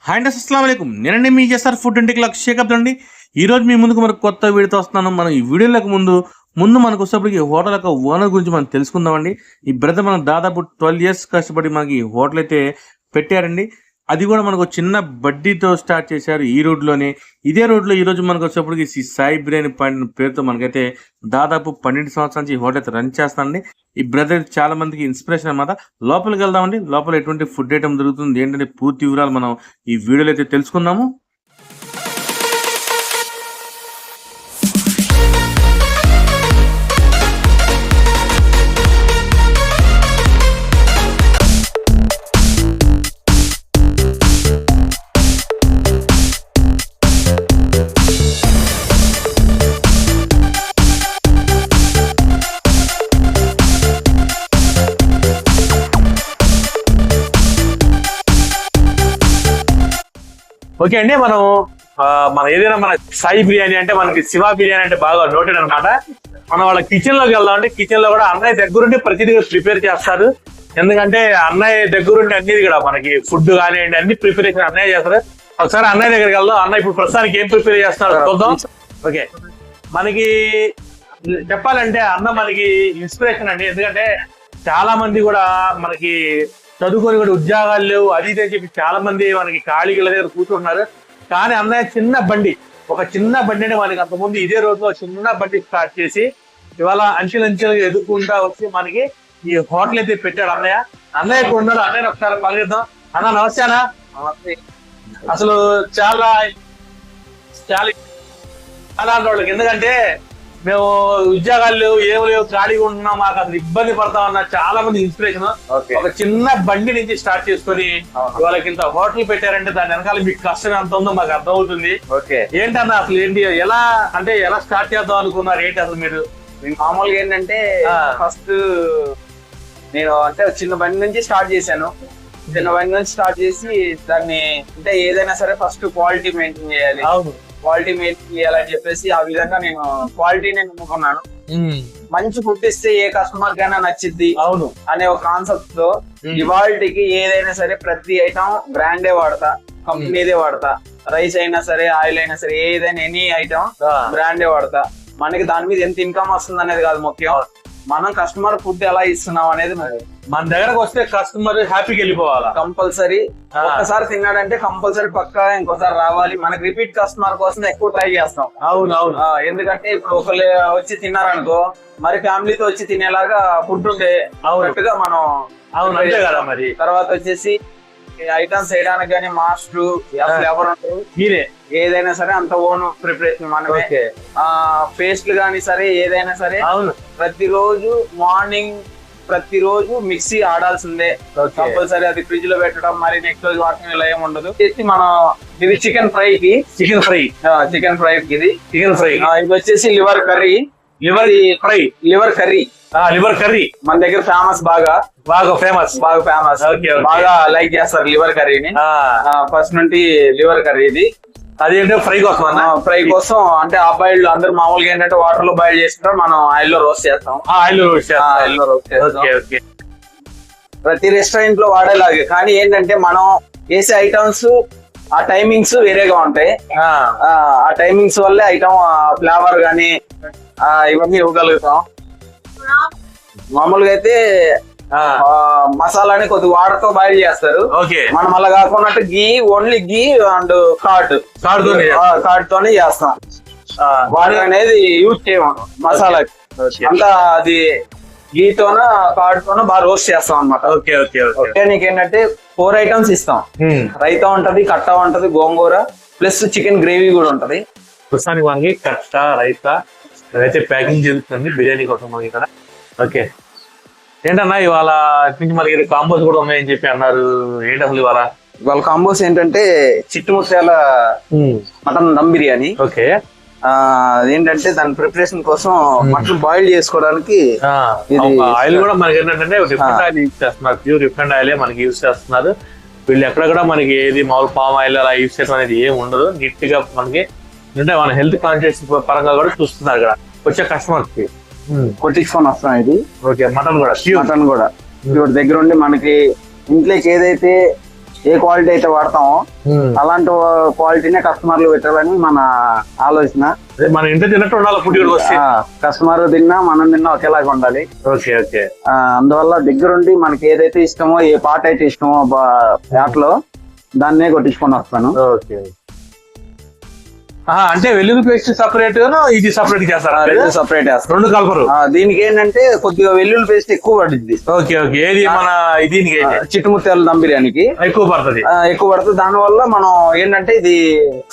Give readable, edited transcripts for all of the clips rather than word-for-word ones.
Hi అండి, అస్సలాము అలైకుం. నేనండి మీ చేస్తారు ఫుడ్ ఇంటికి షేకప్ అండి. ఈరోజు మీ ముందుకు మనకు కొత్త వీడియోతో వస్తున్నాను. మనం ఈ వీడియోలకు ముందు మనకు వచ్చేప్పటికి హోటల్ యొక్క ఓనర్ గురించి మనం తెలుసుకుందామండి. ఈ బ్రదర్ మనం దాదాపు 12 years కష్టపడి మనకి ఈ హోటల్ అయితే పెట్టారండి. అది కూడా మనకు చిన్న బడ్డీతో స్టార్ట్ చేశారు ఈ రోడ్లోనే. ఇదే రోడ్లో ఈరోజు మనకు వచ్చేప్పటికి సాయి బిర్యానీ పాయింట్ పేరుతో మనకైతే దాదాపు 12 సంవత్సరాల నుంచి ఈ హోటల్ అయితే రన్ చేస్తానండి. ఈ బ్రదర్ చాలా మందికి ఇన్స్పిరేషన్ అన్నమాట. లోపలికి వెళ్దామండి. లోపల ఎటువంటి ఫుడ్ ఐటమ్ దొరుకుతుంది ఏంటంటే పూర్తి వివరాలు మనం ఈ వీడియోలో అయితే తెలుసుకుందాము. ఓకే అండి, మన ఏదైనా మన సాయి బిర్యానీ అంటే మనకి శివ బిర్యానీ అంటే బాగా నోటెడ్ అనమాట. మనం వాళ్ళ కిచెన్ లోకి వెళ్దాం అంటే కిచెన్ లో కూడా అన్నయ్య దగ్గరుండి ప్రతిదీ ప్రిపేర్ చేస్తారు. ఎందుకంటే అన్నయ్య దగ్గరుండి అన్ని కూడా మనకి ఫుడ్ కానివ్వండి అన్ని ప్రిపరేషన్ అన్నయ్య చేస్తారు. ఒకసారి అన్నయ్య దగ్గరికి వెళ్దాం. అన్నయ్య ఇప్పుడు ప్రస్తుతానికి ఏం ప్రిపేర్ చేస్తున్నారు చూద్దాం. ఓకే, మనకి చెప్పాలంటే అన్న మనకి ఇన్స్పిరేషన్ అండి. ఎందుకంటే చాలా మంది కూడా మనకి చదువుకొని కూడా ఉద్యోగాలు లేవు, అది ఇది అని చెప్పి చాలా మంది మనకి ఖాళీల దగ్గర కూర్చుంటున్నారు. కానీ అన్నయ్య ఒక చిన్న బండి అంటే మనకి అంతకుముందు ఇదే రోజులో చిన్న బండి స్టార్ట్ చేసి ఇవాళ అంచెలుగా ఎదుర్కొంటా వచ్చి మనకి ఈ హోటల్ అయితే పెట్టాడు అన్నయ్య. అన్నయ్య ఇక్కడ ఉన్నాడు. అన్నయ్య ఒకసారి పలకిద్దాం. అన్న నమస్తే అన్న. అసలు చాలా వాళ్ళకి ఎందుకంటే మేము ఉద్యోగాలు లేవు, ఏమి లేవు, ఖాళీగా ఉంటున్నాం, మాకు అసలు ఇబ్బంది పడతాం అన్న చాలా మంది ఇన్స్పిరేషన్. ఒక చిన్న బండి నుంచి స్టార్ట్ చేసుకుని వాళ్ళకి ఇంత హోటల్ పెట్టారంటే దాని వెనకాల మీకు కష్టం ఎంత ఉందో మాకు అర్థం అవుతుంది. ఏంటన్నా అసలు ఏంటి, ఎలా స్టార్ట్ చేద్దాం అనుకున్నారు, ఏంటి అసలు మీరు? మామూలుగా ఏంటంటే ఫస్ట్ నేను అంటే చిన్న బండి నుంచి స్టార్ట్ చేశాను. చిన్న బండి నుంచి స్టార్ట్ చేసి దాన్ని అంటే ఏదైనా సరే ఫస్ట్ క్వాలిటీ మెయింటైన్ చేయాలి. క్వాలిటీ మెయింటైన్ చేయాలని చెప్పేసి ఆ విధంగా నేను క్వాలిటీని నమ్ముకున్నాను. మంచి ఫుడ్ ఇస్తే ఏ కస్టమర్ కైనా నచ్చిద్ది అవును అనే ఒక కాన్సెప్ట్ తో ఇవాళకి ఏదైనా సరే ప్రతి ఐటమ్ బ్రాండే వాడతా, కంపెనీదే వాడతా. రైస్ అయినా సరే, ఆయిల్ అయినా సరే, ఏదైనా ఎనీ ఐటమ్ బ్రాండే వాడతా. మనకి దాని మీద ఎంత ఇన్కమ్ వస్తుంది అనేది కాదు ముఖ్యం, మనం కస్టమర్ ఫుడ్ ఎలా ఇస్తున్నాం అనేది. మన దగ్గరకు వస్తే కస్టమర్ హ్యాపీగా వెళ్ళిపోవాలా. కంపల్సరీ ఒక్కసారి తిన్నాడంటే కంపల్సరీ పక్కా ఇంకోసారి రావాలి. మనకి రిపీట్ కస్టమర్ కోసం ఎక్కువ ట్రై చేస్తాం. అవును. ఎందుకంటే ఇప్పుడు ఒకళ్ళు వచ్చి తిన్నారనుకో మరి ఫ్యామిలీతో వచ్చి తినేలాగా ఫుడ్ ఉంటే అవునట్టుగా మనం అంతే కదా. మరి తర్వాత వచ్చేసి ఐటమ్స్ వేయడానికి కానీ మాస్టర్ అసలు ఎవరు ఉంటారు, మీరే ఏదైనా సరే అంత ఓన్ ప్రిపరేషన్ మనమే. పేస్ట్లు కానీ సరే ఏదైనా సరే అవును ప్రతిరోజు మార్నింగ్ ప్రతిరోజు మిక్సీ ఆడాల్సిందే కంపల్సరీ. అది ఫ్రిడ్జ్ లో పెట్టడం మరి నెక్స్ట్ రోజు వాటిని ఇలా ఏమి ఉండదు. మనం ఇది చికెన్ ఫ్రై కి ఇది చికెన్ వచ్చేసి లివర్ కర్రీ. లివర్ కర్రీ మన దగ్గర బాగా ఫేమస్ బాగా లైక్ చేస్తారు లివర్ కర్రీని. ఫస్ట్ నుండి లివర్ కర్రీ ఇది. అదేంటే ఫ్రై కోసం అంటే ఆ బాయిల్ అందరు మామూలుగా ఏంటంటే వాటర్ లో బాయిల్ చేసుకుంటారు, మనం ఆయిల్ లో రోస్ట్ చేస్తాం. ప్రతి రెస్టారెంట్ లో వాడేలాగే, కానీ ఏంటంటే మనం వేసే ఐటమ్స్ ఆ టైమింగ్స్ వేరేగా ఉంటాయి. ఆ టైమింగ్స్ వల్లే ఐటమ్ ఫ్లేవర్ గానీ ఇవన్నీ ఇవ్వగలుగుతాం. మామూలుగా అయితే మసాలాని కొద్ది వాటర్ తో బాయిల్ చేస్తారు. మనం అలా కాకుండా ఓన్లీ గీ అండ్ కార్డ్ తోనే చేస్తాం. వాటర్ అనేది యూజ్ చేయము మసాలా అంతా. అది గీతోన కార్డ్ తోన బాగా రోస్ట్ చేస్తాం అనమాట. నీకు ఏంటంటే 4 ఐటమ్స్ ఇస్తాం. రైతా ఉంటది, కట్టా ఉంటది, గోంగూర ప్లస్ చికెన్ గ్రేవీ కూడా ఉంటది. ప్రస్తుతానికి మనకి కట్టా రైతా అయితే ప్యాకింగ్ జరుగుతుంది బిర్యానీ కోసం మనకి ఇక్కడ. ఓకే, ఏంటన్నా ఇవాళ నుంచి మనకి కాంబోస్ కూడా ఉన్నాయని చెప్పి అన్నారు, ఏంటి అసలు ఇవాళ కాంబోస్ ఏంటంటే చిట్టుముత్యాల మటన్ దమ్ బిర్యానీ. ఓకే, ఏంటంటే దాని ప్రిపరేషన్ కోసం మటన్ బాయిల్ చేసుకోవడానికి ఆయిల్ కూడా మనకి ఏంటంటే రిఫైండ్ ఆయిల్ యూజ్ చేస్తున్నారు. ప్యూర్ రిఫైండ్ ఆయిలే మనకి యూజ్ చేస్తున్నారు వీళ్ళు. ఎక్కడ కూడా మనకి ఏది మామూలు పామ్ ఆయిల్ అలా యూజ్ చేయడం అనేది ఏమి ఉండదు. నీట్ గా మనకి అంటే మన హెల్త్ కాన్షియస్ పరంగా కూడా చూస్తున్నారు ఇక్కడ వచ్చే కస్టమర్స్ కి. కొట్టించుకొని వస్తాం ఇది. ఓకే, మటన్ కూడా ప్యూర్ దగ్గర ఉండి మనకి ఇంట్లోకి ఏదైతే ఏ క్వాలిటీ అయితే వాడతామో అలాంటి క్వాలిటీనే కస్టమర్లు పెట్టాలని మన ఆలోచన. మన ఇంట్లో తిన్నట్టు ఉండాలి ఫుడ్ కూడా వస్తే. కస్టమర్ తిన్నా మనం తిన్నా ఒకేలాగా ఉండాలి. Okay okay. అందువల్ల దగ్గరుండి మనకి ఏదైతే ఇష్టమో, ఏ పార్ట్ అయితే ఇష్టమో వాటిలో దాన్నే కొట్టించుకొని వస్తాను. ఓకే. అంటే వెల్లుల్లి పేస్ట్ సపరేట్ గాను ఇది సపరేట్ చేస్తారా? సపరేట్ చేస్తాను, రెండు కలపరు. దీనికి ఏంటంటే కొద్దిగా వెల్లుల్లి పేస్ట్ ఎక్కువ పడుద్ది. Okay okay. ఏది మన దీనికి చిట్టుముత్యాల దమ్ బిర్యానీకి ఎక్కువ పడుతుంది. దాని వల్ల మనం ఏంటంటే ఇది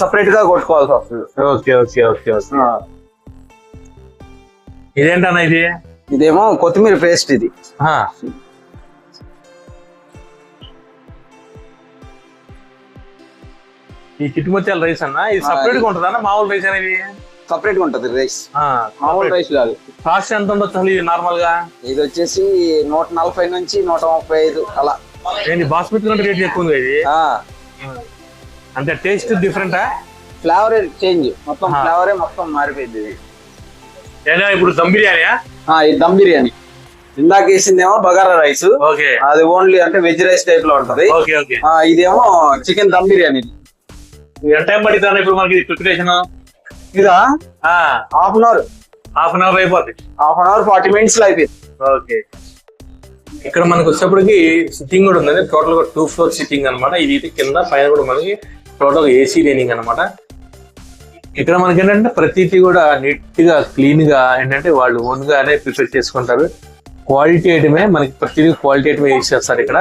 సపరేట్ గా కొట్టుకోవాల్సి వస్తుంది. Okay okay okay okay. ఇదేంటన్నా ఇది? ఇదేమో కొత్తిమీర పేస్ట్. ఇది ఈ చిట్టుముత్యాల రైస్ అన్న ఇది సపరేట్ గా ఉంటుందా మామూలు రైస్ అనేది? సపరేట్ గా ఉంటది రైస్, మామూలు రైస్ కాదు. కాస్ట్ ఎంత ఉండొచ్చు అసలు ఇది నార్మల్ గా? ఇది వచ్చేసి 140 నుంచి 135 అలా. ఏంటి బాస్మతి కంటే రేట్ ఎక్కువ ఉంది ఇది? అంటే టేస్ట్ డిఫరెంటా? ఫ్లేవర్ చేంజ్, మొత్తం ఫ్లేవరే మొత్తం మారిపోయింది ఇది. ఇప్పుడు దమ్ బిర్యానీ? ఇది దమ్ బిర్యానీ. ఇందాక వేసిందేమో బగారా రైస్, అది ఓన్లీ అంటే వెజ్ రైస్ టైప్ లో ఉంటది. ఇదేమో చికెన్ దమ్ బిర్యానీ. ఎంత టైం పడుతుంది ఇప్పుడు మనకి ప్రిపరేషన్? ఇదా హాఫ్ అన్ అవర్ అయిపోతుంది. హాఫ్ అన్ అవర్ 40 minutes లో అయిపోయింది. ఓకే. ఇక్కడ మనకు వచ్చేప్పటికి సిట్టింగ్ కూడా ఉంది. టోటల్ గా 2 floor సిట్టింగ్ అనమాట. ఇది కింద పైన కూడా మనకి టోటల్ ఏసీ డైనింగ్ అనమాట. ఇక్కడ మనకి ఏంటంటే ప్రతిదీ కూడా నీట్ గా క్లీన్ గా ఏంటంటే వాళ్ళు ఓన్ గానే ప్రిపేర్ చేసుకుంటారు. క్వాలిటీ ఐటమే మనకి ప్రతిదీ క్వాలిటీ ఐటమే యూజ్ చేస్తారు ఇక్కడ.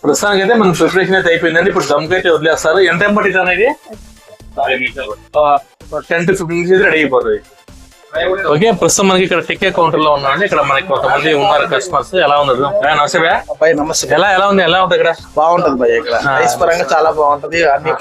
ప్రస్తుతానికి అయితే మన ప్రిపరేషన్ అయితే అయిపోయిందండి. ఇప్పుడు దమ్కి అయితే వదిలేస్తారు. ఎంత టైం పట్టింది అనేది? 10 to 15 minutes రెడీ అయిపోతుంది. ఓకే. ప్రస్తుతం మనకి ఇక్కడ టికెట్ కౌంటర్ లో ఉన్నామండి. ఇక్కడ మనకి కొంతమంది ఉన్నారు కస్టమర్స్. ఎలా ఉన్నారు? నమస్తే భయ్యా. నమస్తే. ఎలా ఉంది ఇక్కడ? బాగుంటది భయ్య. ఇక్కడ రైస్ పరంగా చాలా బాగుంటది. అన్ని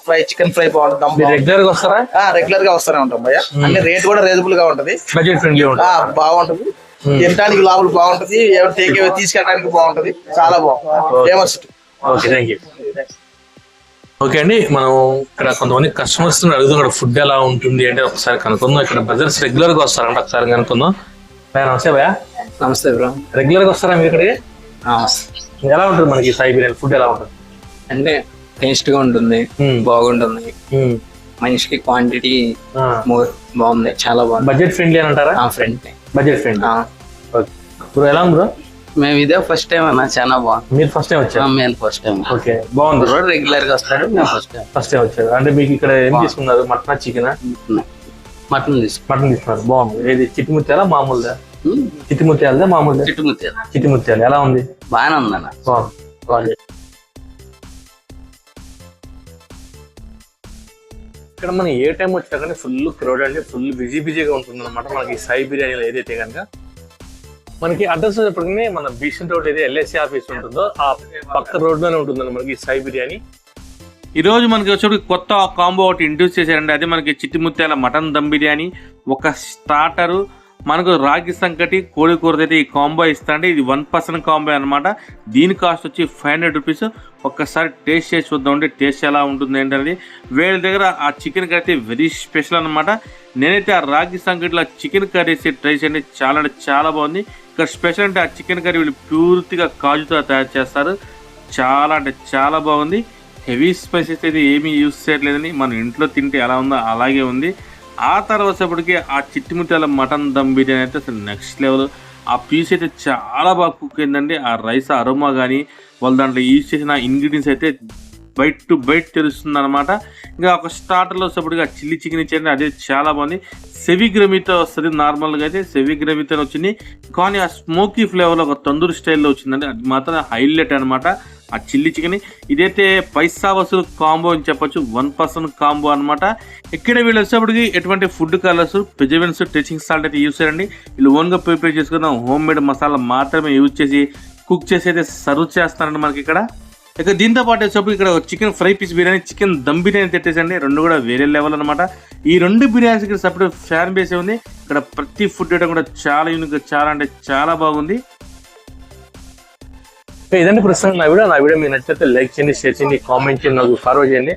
ఫ్రై చికెన్ ఫ్రై బాగుంటుంది. రెగ్యులర్ గా వస్తారా? రెగ్యులర్ గా వస్తూనే ఉంటాం భయ్య. అన్ని రేట్ కూడా రీజనబుల్ గా ఉంటది, బడ్జెట్ ఫ్రెండ్లీ ఉంటుంది, బాగుంటది. తినడానికి లోపల బాగుంటది, తీసుకెళ్ళడానికి బాగుంటది, చాలా బాగుంటుంది. Famous. Okay, thank you. Okay అండి, మనం ఇక్కడ కొంతమంది కస్టమర్స్ అడుగుతున్నాడు ఫుడ్ ఎలా ఉంటుంది అంటే ఒకసారి కనుక్కుందాం. ఇక్కడ బ్రదర్స్ రెగ్యులర్ గా వస్తారంటే ఒకసారి కనుక్కుందాం. నమస్తే భయ్యా. నమస్తే బ్రో. రెగ్యులర్ గా వస్తారా మీరు ఇక్కడికి? ఎలా ఉంటుంది మనకి సాయి బిర్యానీ ఫుడ్ ఎలా ఉంటుంది? అంటే టేస్ట్ గా ఉంటుంది, బాగుంటుంది, మనిషికి క్వాంటిటీ బాగుంది, చాలా బాగుంది. బడ్జెట్ ఫ్రెండ్లీ అని అంటారా? Friendly, budget friendly. బ్రో ఎలా ఉంది బ్రో? మేము ఇదే ఫస్ట్ టైం అన్న, చాలా బాగుంది. మీరు ఫస్ట్ టైం వచ్చారు? మేము ఫస్ట్ టైం. ఓకే, బాగుంది. రెగ్యులర్ గా వస్తారు, మేము ఫస్ట్ టైం వచ్చారు. అంటే మీకు ఇక్కడ ఏం తీసుకున్నారు? Mutton chicken? మటన్ తీసుకున్నారు. బాగుంది. ఏది చిట్టుముత్యాల మామూలుదా? చిట్టుముత్యాలదా మామూలుదా? చిట్టుముత్యాలు. ఎలా ఉంది? బాగానే ఉందన్న, బాగుంది. ఇక్కడ మనం ఏ టైం వచ్చినా కానీ ఫుల్ క్రౌడ్ అంటే ఫుల్ బిజీగా ఉంటుంది అనమాట. మనకి సాయి బిర్యానీలో ఏదైతే కనుక మనకి అడ్రస్ వచ్చేప్పటికీ మన బీసెంట్ రోడ్ ఏదైతే ఎల్ఐసి ఆఫీస్ ఉంటుందో ఆ పక్క రోడ్ లోనే ఉంటుందండి మనకి సాయి బిర్యానీ. ఈ రోజు మనకి వచ్చేప్పటికి కొత్త కాంబో ఒకటి ఇంట్రడ్యూస్ చేశారండి. అదే మనకి చిట్టిముత్యాల మటన్ దమ్ బిర్యానీ, ఒక స్టార్టరు, మనకు రాగి సంకటి, కోడి కూరది అయితే ఈ కాంబో ఇస్తా అంటే ఇది 1 person కాంబో అనమాట. దీని కాస్ట్ వచ్చి 500 rupees. ఒక్కసారి టేస్ట్ చేసి చూద్దాం అంటే టేస్ట్ ఎలా ఉంటుంది ఏంటనేది. వీళ్ళ దగ్గర ఆ చికెన్ కర్రీ అయితే వెరీ స్పెషల్ అనమాట. నేనైతే ఆ రాగి సంకటిలో చికెన్ కర్రీ వేసి ట్రై చేయండి, చాలా అంటే చాలా బాగుంది. ఇక్కడ స్పెషల్ అంటే ఆ చికెన్ కర్రీ వీళ్ళు పూర్తిగా కాజుతో తయారు చేస్తారు, చాలా అంటే చాలా బాగుంది. హెవీ స్పైసెస్ అయితే ఏమీ యూజ్ చేయట్లేదని, మనం ఇంట్లో తింటే ఎలా ఉందో అలాగే ఉంది. ఆ తర్వాత వచ్చేప్పటికి ఆ చిట్టిముత్యాల మటన్ దమ్ బిర్యానీ అయితే అసలు నెక్స్ట్ లెవెల్. ఆ పీస్ అయితే చాలా బాగా కుక్ అయిందండి. ఆ రైస్ అరోమా కానీ వాళ్ళు దాంట్లో యూజ్ చేసిన ఇంగ్రీడియంట్స్ అయితే బైట్ టు బైట్ తెలుస్తుంది అనమాట. ఇంకా ఒక స్టార్టర్లో వచ్చేప్పటికి ఆ చిల్లీ చికెన్ ఇచ్చేయండి, అదే చాలా బాగుంది. సెవి గ్రమీతో వస్తుంది, నార్మల్గా అయితే సెవి గ్రమీతో వచ్చింది, కానీ ఆ స్మోకీ ఫ్లేవర్లో ఒక తందూరి స్టైల్లో వచ్చిందండి, అది మాత్రం హైలైట్ అనమాట ఆ చిల్లీ చికెన్. ఇదైతే పైసా వసూలు కాంబో అని చెప్పొచ్చు, 1 person కాంబో అనమాట. ఇక్కడ వీళ్ళు వచ్చేప్పటికి ఎటువంటి ఫుడ్ కలర్స్, ప్రిజర్వేటివ్స్, టెచింగ్ సాల్ట్ అయితే యూజ్ చేయండి. వీళ్ళు ఓన్గా ప్రిపేర్ చేసుకుందాం, హోమ్ మేడ్ మసాలా మాత్రమే యూజ్ చేసి కుక్ చేసి అయితే సర్వ్ చేస్తారండి మనకి ఇక్కడ. ఇక దీంతో పాటు వచ్చేప్పుడు ఇక్కడ chicken fry piece biryani, chicken dum biryani తెట్టేసండి, రెండు కూడా వేరే లెవెల్ అనమాట. ఈ 2 బిర్యానీస్ ఇక్కడ సపరేట్ ఫ్యాన్ బేస్ ఉంది. ఇక్కడ ప్రతి ఫుడ్ ఐటమ్ కూడా చాలా యూనిక్, చాలా అంటే చాలా బాగుంది. ఇదండి ప్రస్తుతం నా వీడియో మీకు నచ్చితే లైక్ చేయండి, షేర్ చేయండి, కామెంట్ చేయండి, నాకు ఫార్వర్డ్ చేయండి.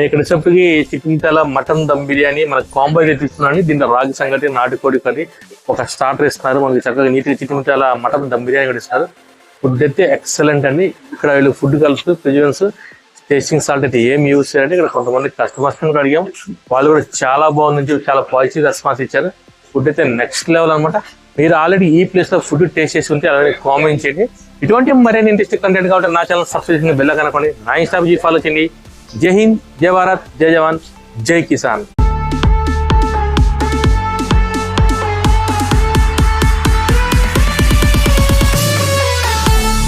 ఇక్కడ వచ్చేప్పటికి చికెన్ మటన్ దమ్ బిర్యానీ మనకు కాంబో అయితే తీసుకున్నాను. దీంట్లో రాగి సంగటి, నాటుకోడి కర్రీ, ఒక స్టార్టర్ ఇస్తున్నారు. మనకి చక్కగా నీట్గా చికెన్ మటన్ దమ్ బిర్యానీ కూడా ఇస్తారు. ఫుడ్ అయితే ఎక్సలెంట్ అండి. ఇక్కడ వీళ్ళు ఫుడ్ కలుపుతూ ప్రిజన్స్ టేస్టింగ్ సాల్ట్ అయితే ఏం యూజ్ చేయాలంటే ఇక్కడ కొంతమంది కస్టమర్స్ కూడా అడిగాం, వాళ్ళు కూడా చాలా బాగుంది, చాలా పాజిటివ్ రెస్పాన్స్ ఇచ్చారు. ఫుడ్ అయితే నెక్స్ట్ లెవెల్ అనమాట. మీరు ఆల్రెడీ ఈ ప్లేస్ లో ఫుడ్ టేస్ట్ చేసి ఉంటే అలాగే కామెంట్ చేయండి. ఇటువంటి మరిన్ని ఇంట్రెస్టింగ్ కంటెంట్ కాబట్టి నా ఛానల్ సబ్స్క్రైబ్ చేసి బెల్ కనుకోండి. నా ఇన్స్టాగ్రామ్ ఫాలో చేయండి. జై హింద్, జై భారత్, జై జవాన్, జై కిసాన్.